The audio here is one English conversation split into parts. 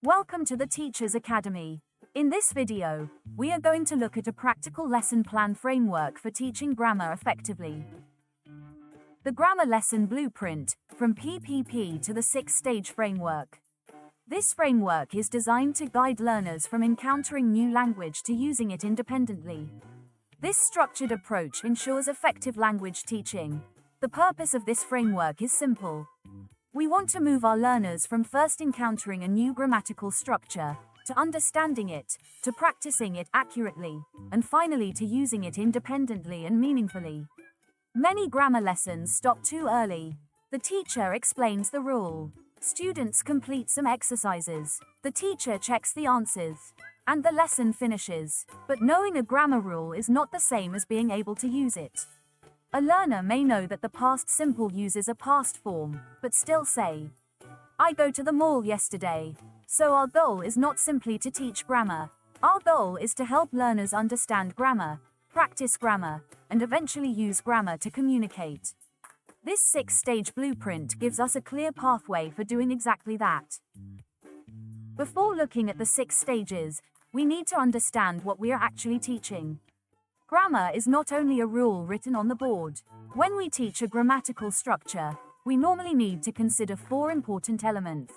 Welcome to the Teachers Academy. In this video, we are going to look at a practical lesson plan framework for teaching grammar effectively. The Grammar Lesson Blueprint, from PPP to the 6-Stage Framework. This framework is designed to guide learners from encountering new language to using it independently. This structured approach ensures effective language teaching. The purpose of this framework is simple. We want to move our learners from first encountering a new grammatical structure, to understanding it, to practicing it accurately, and finally to using it independently and meaningfully. Many grammar lessons stop too early. The teacher explains the rule. Students complete some exercises. The teacher checks the answers. And the lesson finishes. But knowing a grammar rule is not the same as being able to use it. A learner may know that the past simple uses a past form, but still say, "I go to the mall yesterday." So our goal is not simply to teach grammar. Our goal is to help learners understand grammar, practice grammar, and eventually use grammar to communicate. This 6-stage blueprint gives us a clear pathway for doing exactly that. Before looking at the 6 stages, we need to understand what we are actually teaching. Grammar is not only a rule written on the board. When we teach a grammatical structure, we normally need to consider 4 important elements: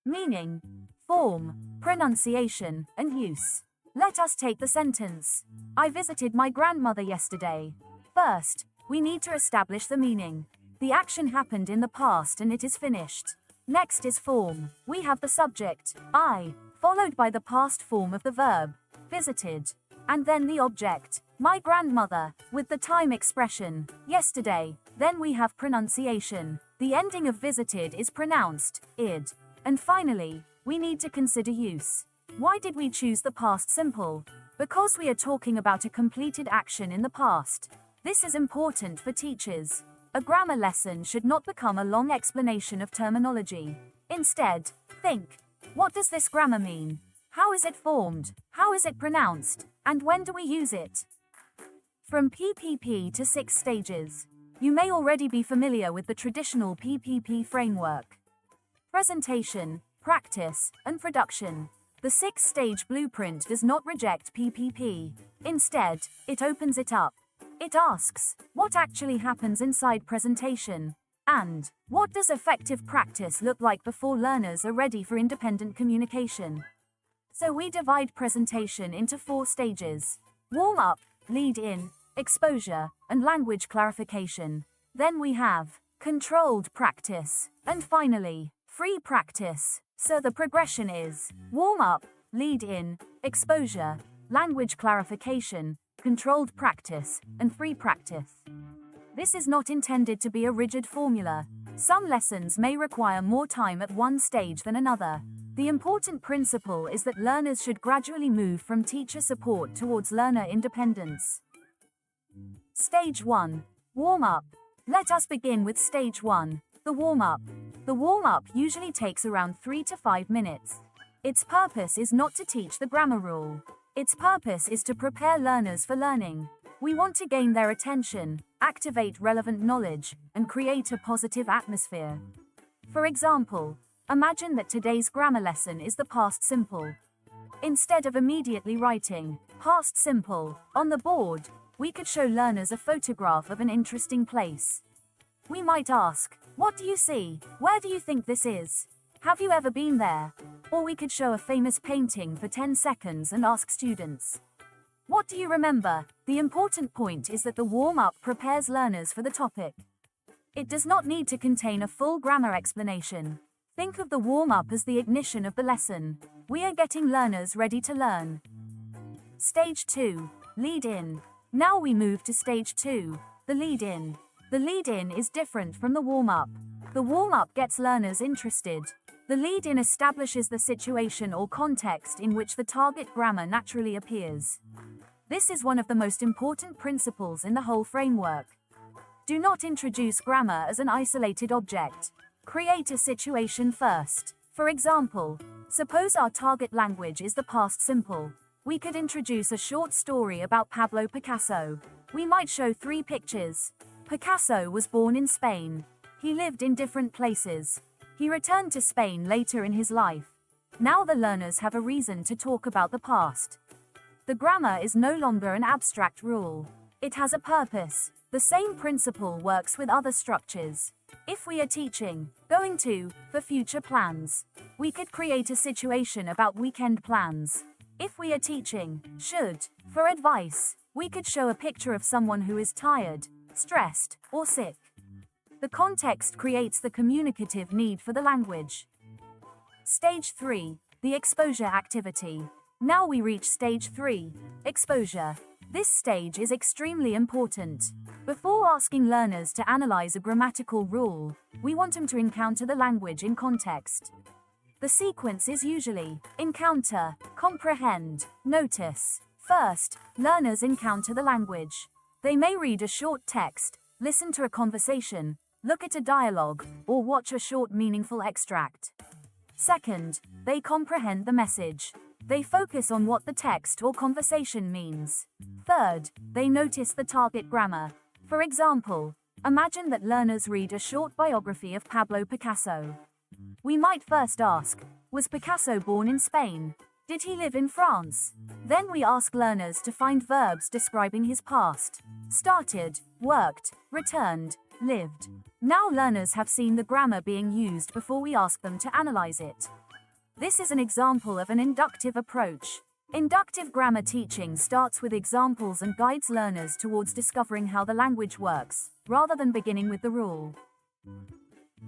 meaning, form, pronunciation, and use. Let us take the sentence. I visited my grandmother yesterday. First, we need to establish the meaning. The action happened in the past and it is finished. Next is form. We have the subject, I, followed by the past form of the verb, visited, and then the object, my grandmother, with the time expression, yesterday. Then we have pronunciation. The ending of visited is pronounced, id. And finally, we need to consider use. Why did we choose the past simple? Because we are talking about a completed action in the past. This is important for teachers. A grammar lesson should not become a long explanation of terminology. Instead, think, what does this grammar mean? How is it formed? How is it pronounced? And when do we use it? From PPP to 6 stages. You may already be familiar with the traditional PPP framework. Presentation, practice, and production. The 6-stage blueprint does not reject PPP. Instead, it opens it up. It asks, what actually happens inside presentation? And, what does effective practice look like before learners are ready for independent communication? So we divide presentation into 4 stages: warm-up, lead-in, exposure, and language clarification. Then we have controlled practice, and finally, free practice. So the progression is warm-up, lead-in, exposure, language clarification, controlled practice, and free practice. This is not intended to be a rigid formula. Some lessons may require more time at one stage than another. The important principle is that learners should gradually move from teacher support towards learner independence. Stage 1. Warm-up. Let us begin with Stage 1, the warm-up. The warm-up usually takes around 3 to 5 minutes. Its purpose is not to teach the grammar rule. Its purpose is to prepare learners for learning. We want to gain their attention, activate relevant knowledge, and create a positive atmosphere. For example, imagine that today's grammar lesson is the past simple. Instead of immediately writing past simple on the board, we could show learners a photograph of an interesting place. We might ask, what do you see? Where do you think this is? Have you ever been there? Or we could show a famous painting for 10 seconds and ask students, what do you remember? The important point is that the warm-up prepares learners for the topic. It does not need to contain a full grammar explanation. Think of the warm-up as the ignition of the lesson. We are getting learners ready to learn. Stage 2. Lead-in. Now we move to Stage 2, the lead-in. The lead-in is different from the warm-up. The warm-up gets learners interested. The lead-in establishes the situation or context in which the target grammar naturally appears. This is one of the most important principles in the whole framework. Do not introduce grammar as an isolated object. Create a situation first. For example, suppose our target language is the past simple. We could introduce a short story about Pablo Picasso. We might show 3 pictures. Picasso was born in Spain. He lived in different places. He returned to Spain later in his life. Now the learners have a reason to talk about the past. The grammar is no longer an abstract rule. It has a purpose. The same principle works with other structures. If we are teaching, going to, for future plans, we could create a situation about weekend plans. If we are teaching, should, for advice, we could show a picture of someone who is tired, stressed, or sick. The context creates the communicative need for the language. Stage 3, the exposure activity. Now we reach stage 3, exposure. This stage is extremely important. Before asking learners to analyze a grammatical rule, we want them to encounter the language in context. The sequence is usually encounter, comprehend, notice. First, learners encounter the language. They may read a short text, listen to a conversation, look at a dialogue, or watch a short meaningful extract. Second, they comprehend the message. They focus on what the text or conversation means. Third, they notice the target grammar. For example, imagine that learners read a short biography of Pablo Picasso. We might first ask, was Picasso born in Spain? Did he live in France? Then we ask learners to find verbs describing his past. Started, worked, returned, lived. Now learners have seen the grammar being used before we ask them to analyze it. This is an example of an inductive approach. Inductive grammar teaching starts with examples and guides learners towards discovering how the language works, rather than beginning with the rule.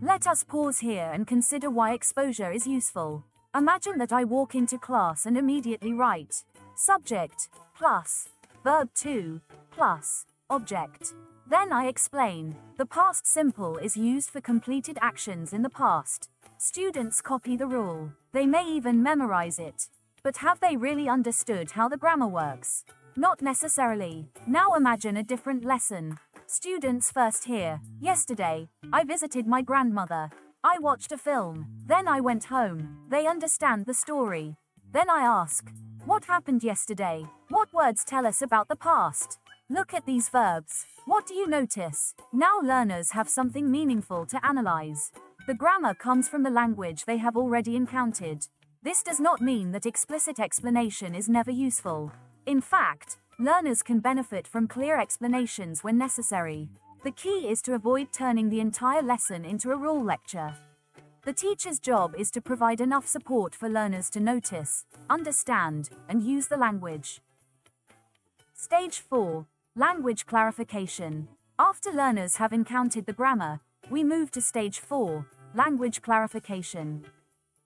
Let us pause here and consider why exposure is useful. Imagine that I walk into class and immediately write subject plus verb to plus object. Then I explain. The past simple is used for completed actions in the past. Students copy the rule. They may even memorize it. But have they really understood how the grammar works? Not necessarily. Now imagine a different lesson. Students first hear, yesterday, I visited my grandmother. I watched a film. Then I went home. They understand the story. Then I ask, what happened yesterday? What words tell us about the past? Look at these verbs. What do you notice? Now learners have something meaningful to analyze. The grammar comes from the language they have already encountered. This does not mean that explicit explanation is never useful. In fact, learners can benefit from clear explanations when necessary. The key is to avoid turning the entire lesson into a rule lecture. The teacher's job is to provide enough support for learners to notice, understand, and use the language. Stage 4, language clarification. After learners have encountered the grammar, we move to stage 4, language clarification.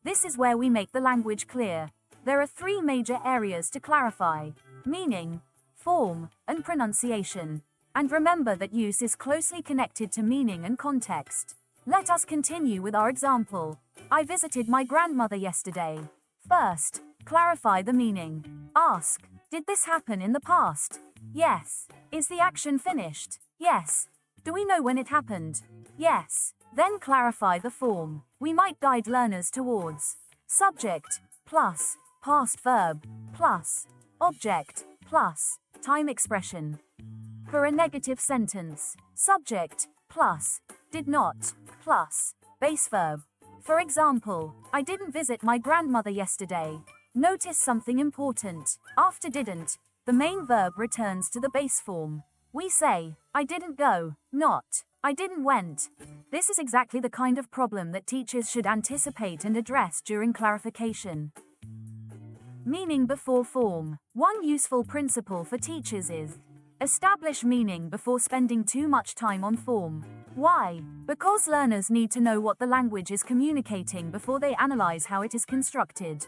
This is where we make the language clear. There are 3 major areas to clarify: meaning, form, and pronunciation. And remember that use is closely connected to meaning and context. Let us continue with our example. I visited my grandmother yesterday. First, clarify the meaning. Ask, did this happen in the past? Yes. Is the action finished? Yes. Do we know when it happened? Yes. Then clarify the form. We might guide learners towards subject plus past verb plus object plus time expression. For a negative sentence, subject plus did not plus base verb. For example, I didn't visit my grandmother yesterday. Notice something important. After didn't, the main verb returns to the base form. We say, I didn't go, not, I didn't went. This is exactly the kind of problem that teachers should anticipate and address during clarification. Meaning before form. One useful principle for teachers is establish meaning before spending too much time on form. Why? Because learners need to know what the language is communicating before they analyze how it is constructed.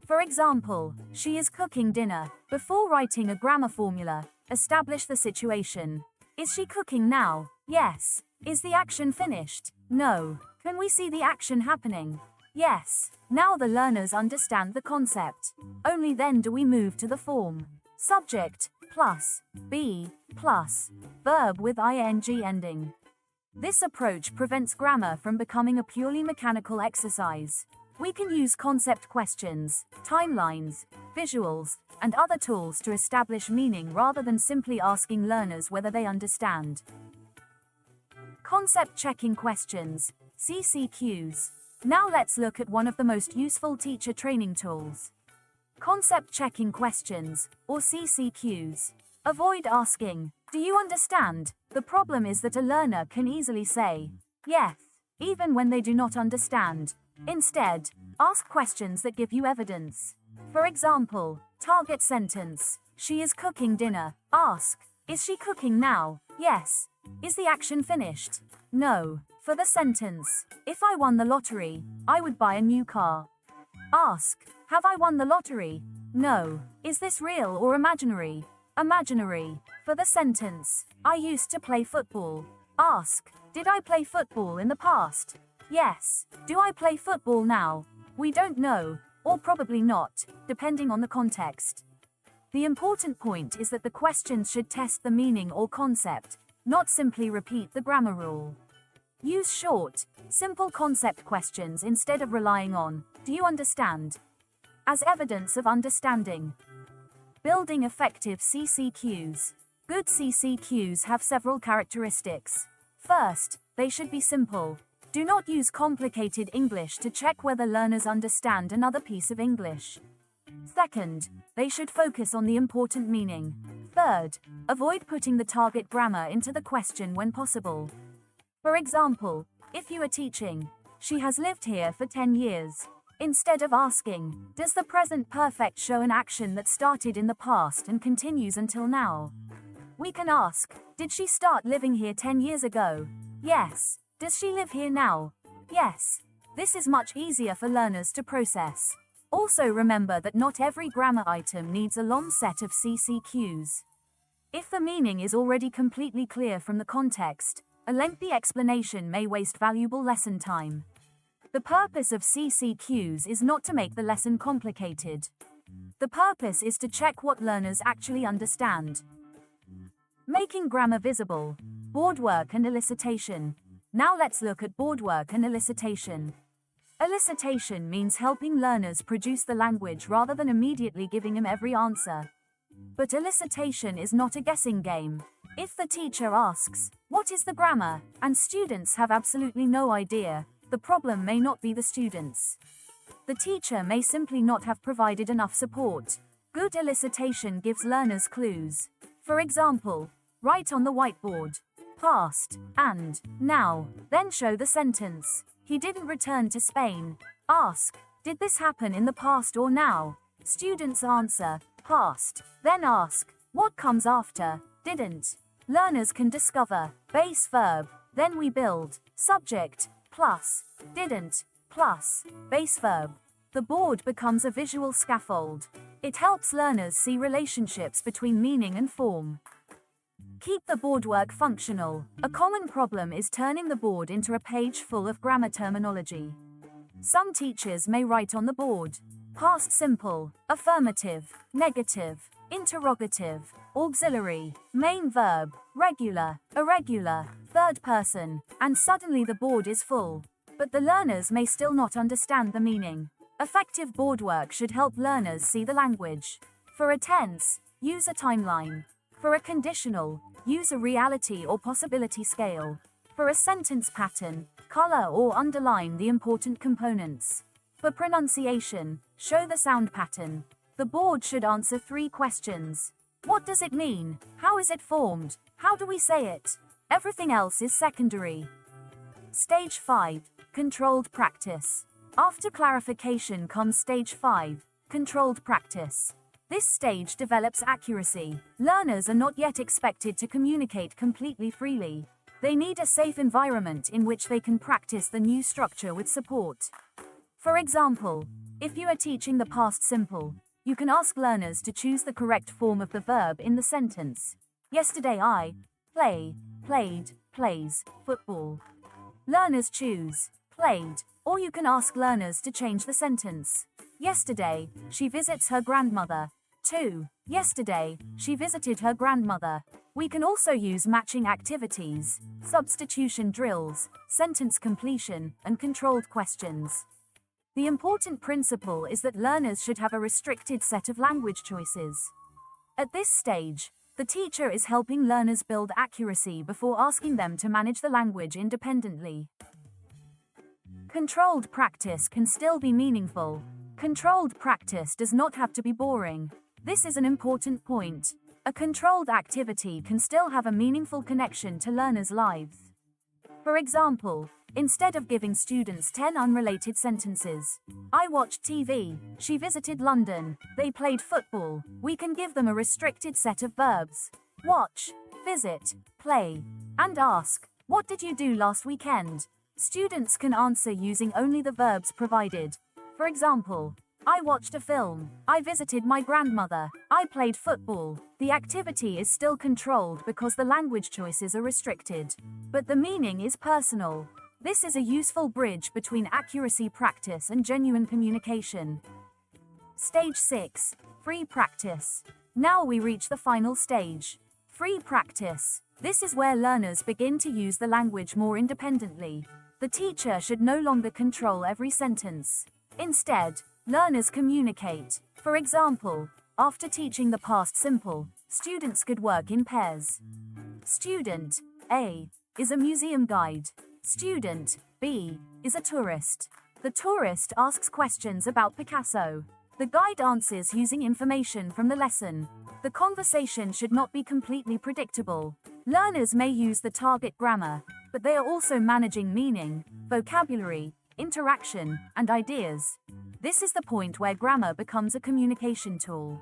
For example, she is cooking dinner. Before writing a grammar formula, establish the situation. Is she cooking now? Yes. Is the action finished? No. Can we see the action happening? Yes. Now the learners understand the concept. Only then do we move to the form. Subject plus be plus verb with ing ending. This approach prevents grammar from becoming a purely mechanical exercise. We can use concept questions, timelines, visuals, and other tools to establish meaning rather than simply asking learners whether they understand. Concept checking questions, CCQs. Now let's look at one of the most useful teacher training tools. Concept checking questions, or CCQs. Avoid asking, "Do you understand?" The problem is that a learner can easily say, "Yes," even when they do not understand. Instead, ask questions that give you evidence. For example, target sentence, "She is cooking dinner." Ask, "Is she cooking now?" Yes. Is the action finished? No. For the sentence, "If I won the lottery, I would buy a new car." Ask, "Have I won the lottery?" No. Is this real or imaginary? Imaginary. For the sentence, "I used to play football." Ask, "Did I play football in the past?" Yes. Do I play football now? We don't know, or probably not, depending on the context. The important point is that the questions should test the meaning or concept, not simply repeat the grammar rule. Use short, simple concept questions instead of relying on, "Do you understand?" as evidence of understanding. Building effective CCQs. Good CCQs have several characteristics. First, they should be simple. Do not use complicated English to check whether learners understand another piece of English. Second, they should focus on the important meaning. Third, avoid putting the target grammar into the question when possible. For example, if you are teaching, "She has lived here for 10 years. Instead of asking, "Does the present perfect show an action that started in the past and continues until now?" we can ask, "Did she start living here 10 years ago?" Yes. Does she live here now? Yes. This is much easier for learners to process. Also remember that not every grammar item needs a long set of CCQs. If the meaning is already completely clear from the context, a lengthy explanation may waste valuable lesson time. The purpose of CCQs is not to make the lesson complicated. The purpose is to check what learners actually understand. Making grammar visible. Board work and elicitation. Now let's look at board work and elicitation. Elicitation means helping learners produce the language rather than immediately giving them every answer. But elicitation is not a guessing game. If the teacher asks, "What is the grammar?" and students have absolutely no idea, the problem may not be the students. The teacher may simply not have provided enough support. Good elicitation gives learners clues. For example, write on the whiteboard, "Past," and "now," then show the sentence, "He didn't return to Spain." Ask, "Did this happen in the past or now?" Students answer, "Past." Then ask, "What comes after?" "Didn't." Learners can discover, base verb, then we build, subject, plus, didn't, plus, base verb. The board becomes a visual scaffold. It helps learners see relationships between meaning and form. Keep the boardwork functional. A common problem is turning the board into a page full of grammar terminology. Some teachers may write on the board, past simple, affirmative, negative, interrogative, auxiliary, main verb, regular, irregular, third person, and suddenly the board is full. But the learners may still not understand the meaning. Effective boardwork should help learners see the language. For a tense, use a timeline. For a conditional, use a reality or possibility scale. For a sentence pattern, color or underline the important components. For pronunciation, show the sound pattern. The board should answer 3 questions. What does it mean? How is it formed? How do we say it? Everything else is secondary. Stage 5. Controlled practice. After clarification comes stage 5. Controlled practice. This stage develops accuracy. Learners are not yet expected to communicate completely freely. They need a safe environment in which they can practice the new structure with support. For example, if you are teaching the past simple, you can ask learners to choose the correct form of the verb in the sentence. Yesterday I played, plays, football. Learners choose played, or you can ask learners to change the sentence. Yesterday, she visits her grandmother. 2. Yesterday, she visited her grandmother. We can also use matching activities, substitution drills, sentence completion, and controlled questions. The important principle is that learners should have a restricted set of language choices. At this stage, the teacher is helping learners build accuracy before asking them to manage the language independently. Controlled practice can still be meaningful. Controlled practice does not have to be boring. This is an important point. A controlled activity can still have a meaningful connection to learners' lives. For example, instead of giving students 10 unrelated sentences, "I watched TV, she visited London, they played football," we can give them a restricted set of verbs: watch, visit, play, and ask, "What did you do last weekend?" Students can answer using only the verbs provided. For example, "I watched a film, I visited my grandmother, I played football." The activity is still controlled because the language choices are restricted, but the meaning is personal. This is a useful bridge between accuracy practice and genuine communication. Stage 6. Free practice. Now we reach the final stage. Free practice. This is where learners begin to use the language more independently. The teacher should no longer control every sentence. Instead, learners communicate. For example, after teaching the past simple, students could work in pairs. Student A is a museum guide. Student B is a tourist. The tourist asks questions about Picasso. The guide answers using information from the lesson. The conversation should not be completely predictable. Learners may use the target grammar, but they are also managing meaning, vocabulary, interaction, and ideas. This is the point where grammar becomes a communication tool.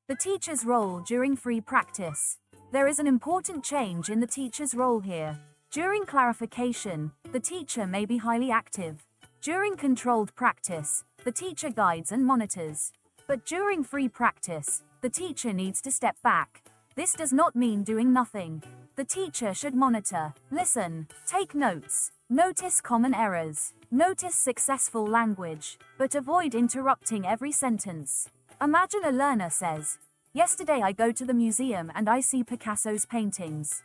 The teacher's role during free practice. There is an important change in the teacher's role here. During clarification, the teacher may be highly active. During controlled practice, the teacher guides and monitors. But during free practice, the teacher needs to step back. This does not mean doing nothing. The teacher should monitor, listen, take notes, notice common errors, notice successful language, but avoid interrupting every sentence. Imagine a learner says, "Yesterday I go to the museum and I see Picasso's paintings."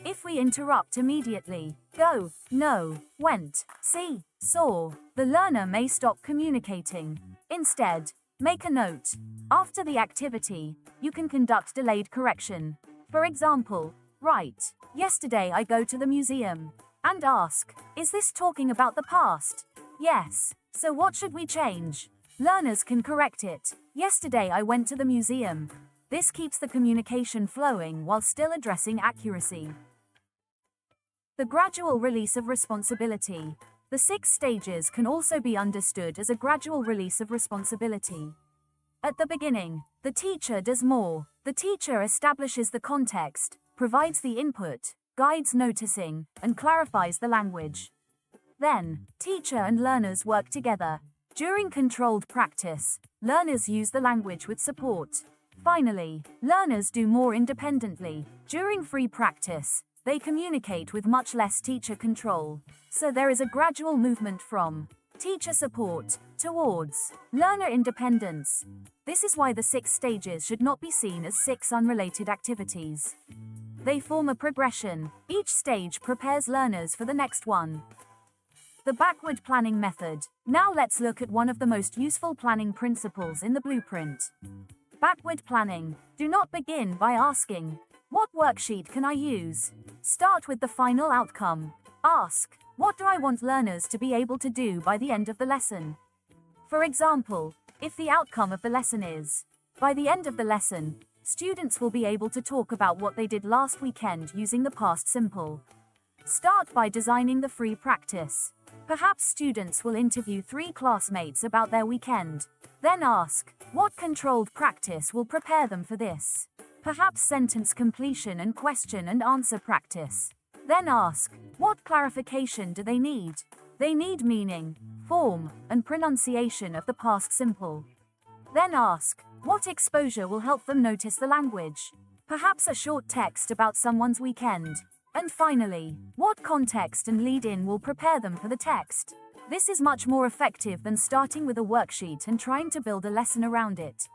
If we interrupt immediately, go, no, went, see, saw, the learner may stop communicating. Instead, make a note. After the activity, you can conduct delayed correction. For example, write, "Yesterday I go to the museum," and ask, "Is this talking about the past?" Yes. So what should we change? Learners can correct it. "Yesterday I went to the museum." This keeps the communication flowing while still addressing accuracy. The gradual release of responsibility. The 6 stages can also be understood as a gradual release of responsibility. At the beginning, the teacher does more. The teacher establishes the context, provides the input, guides noticing, and clarifies the language. Then, teacher and learners work together. During controlled practice, learners use the language with support. Finally, learners do more independently. During free practice, they communicate with much less teacher control. So there is a gradual movement from teacher support towards learner independence. This is why the 6 stages should not be seen as 6 unrelated activities. They form a progression. Each stage prepares learners for the next one. The backward planning method. Now let's look at one of the most useful planning principles in the blueprint. Backward planning. Do not begin by asking, "What worksheet can I use?" Start with the final outcome. Ask, "What do I want learners to be able to do by the end of the lesson?" For example, if the outcome of the lesson is, by the end of the lesson, students will be able to talk about what they did last weekend using the past simple. Start by designing the free practice. Perhaps students will interview 3 classmates about their weekend. Then ask, what controlled practice will prepare them for this? Perhaps sentence completion and question and answer practice. Then ask, what clarification do they need? They need meaning, form, and pronunciation of the past simple. Then ask, what exposure will help them notice the language? Perhaps a short text about someone's weekend. And finally, what context and lead-in will prepare them for the text? This is much more effective than starting with a worksheet and trying to build a lesson around it.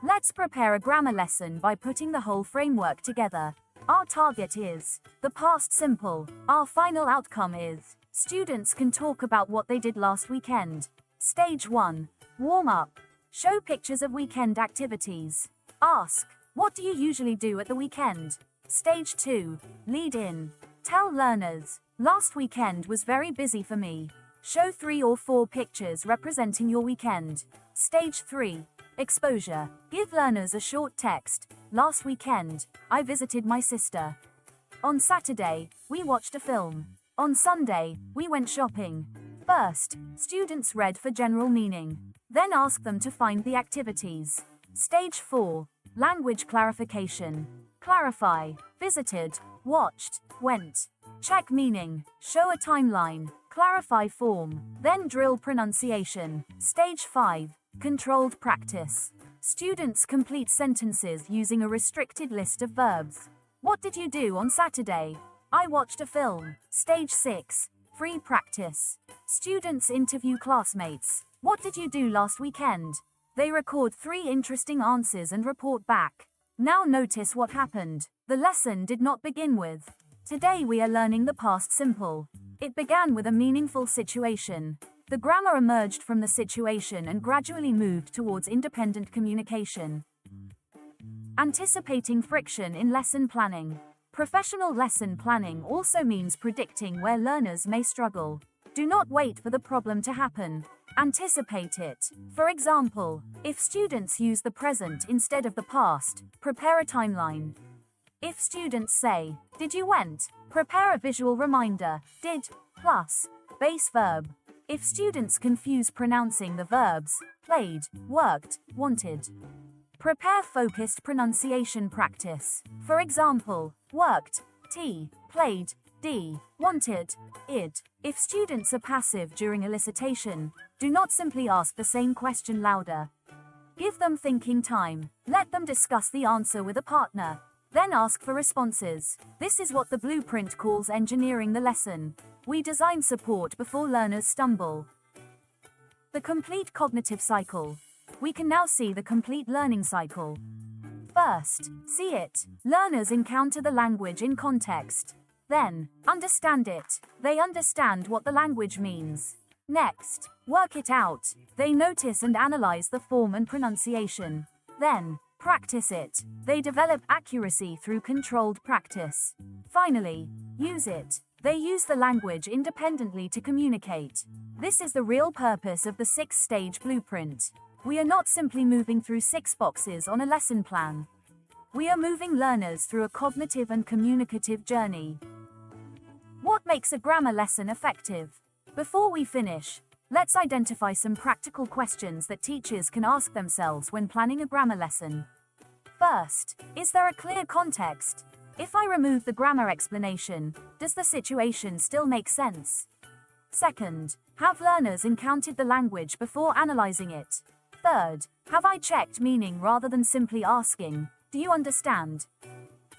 Let's prepare a grammar lesson by putting the whole framework together. Our target is the past simple. Our final outcome is students can talk about what they did last weekend. Stage 1. Warm up. Show pictures of weekend activities. Ask, what do you usually do at the weekend? Stage 2. Lead in. Tell learners, Last weekend was very busy for me. Show 3 or 4 pictures representing your weekend. Stage 3. Exposure. Give learners a short text. Last weekend, I visited my sister. On Saturday, we watched a film. On Sunday, we went shopping. First, students read for general meaning. Then ask them to find the activities. Stage 4. Language clarification. Clarify. Visited, watched, went. Check meaning. Show a timeline. Clarify form. Then drill pronunciation. Stage 5. Controlled practice. Students complete sentences using a restricted list of verbs. What did you do on Saturday? I watched a film. Stage 6. Free practice. Students interview classmates. What did you do last weekend? They record 3 interesting answers and report back. Now notice what happened. The lesson did not begin with. Today we are learning the past simple. It began with a meaningful situation. The grammar emerged from the situation and gradually moved towards independent communication. Anticipating friction in lesson planning. Professional lesson planning also means predicting where learners may struggle. Do not wait for the problem to happen. Anticipate it. For example, if students use the present instead of the past, prepare a timeline. If students say, "Did you went?" prepare a visual reminder, did, plus, base verb. If students confuse pronouncing the verbs, played, worked, wanted, prepare focused pronunciation practice. For example, worked, T, played, D, wanted, id. If students are passive during elicitation, do not simply ask the same question louder. Give them thinking time. Let them discuss the answer with a partner. Then ask for responses. This is what the blueprint calls engineering the lesson. We design support before learners stumble. The complete cognitive cycle. We can now see the complete learning cycle. First, see it. Learners encounter the language in context. Then, understand it. They understand what the language means. Next, work it out. They notice and analyze the form and pronunciation. Then, practice it. They develop accuracy through controlled practice. Finally, use it. They use the language independently to communicate. This is the real purpose of the 6-stage blueprint. We are not simply moving through 6 boxes on a lesson plan. We are moving learners through a cognitive and communicative journey. What makes a grammar lesson effective? Before we finish, let's identify some practical questions that teachers can ask themselves when planning a grammar lesson. First, is there a clear context? If I remove the grammar explanation, does the situation still make sense? Second, have learners encountered the language before analyzing it? Third, have I checked meaning rather than simply asking, "Do you understand?"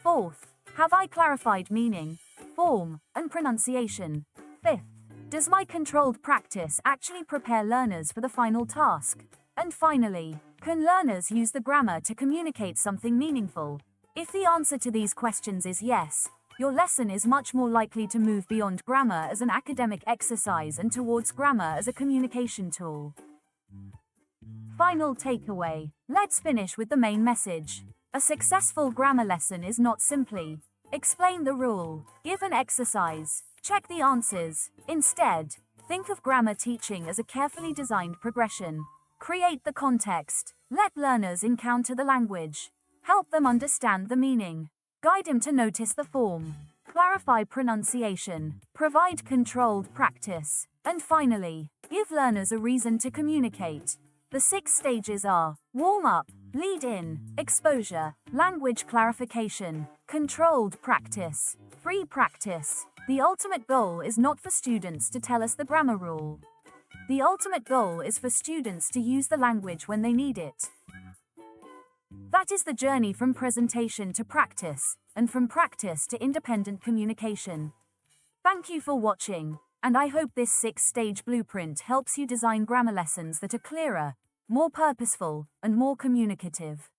Fourth, have I clarified meaning, form, and pronunciation? Fifth, does my controlled practice actually prepare learners for the final task? And finally, can learners use the grammar to communicate something meaningful? If the answer to these questions is yes, your lesson is much more likely to move beyond grammar as an academic exercise and towards grammar as a communication tool. Final takeaway. Let's finish with the main message. A successful grammar lesson is not simply explain the rule, give an exercise, check the answers. Instead, think of grammar teaching as a carefully designed progression. Create the context. Let learners encounter the language. Help them understand the meaning. Guide them to notice the form. Clarify pronunciation. Provide controlled practice. And finally, give learners a reason to communicate. The 6 stages are warm up, lead in, exposure, language clarification, controlled practice, free practice. The ultimate goal is not for students to tell us the grammar rule. The ultimate goal is for students to use the language when they need it. That is the journey from presentation to practice, and from practice to independent communication. Thank you for watching, and I hope this 6-stage blueprint helps you design grammar lessons that are clearer, more purposeful, and more communicative.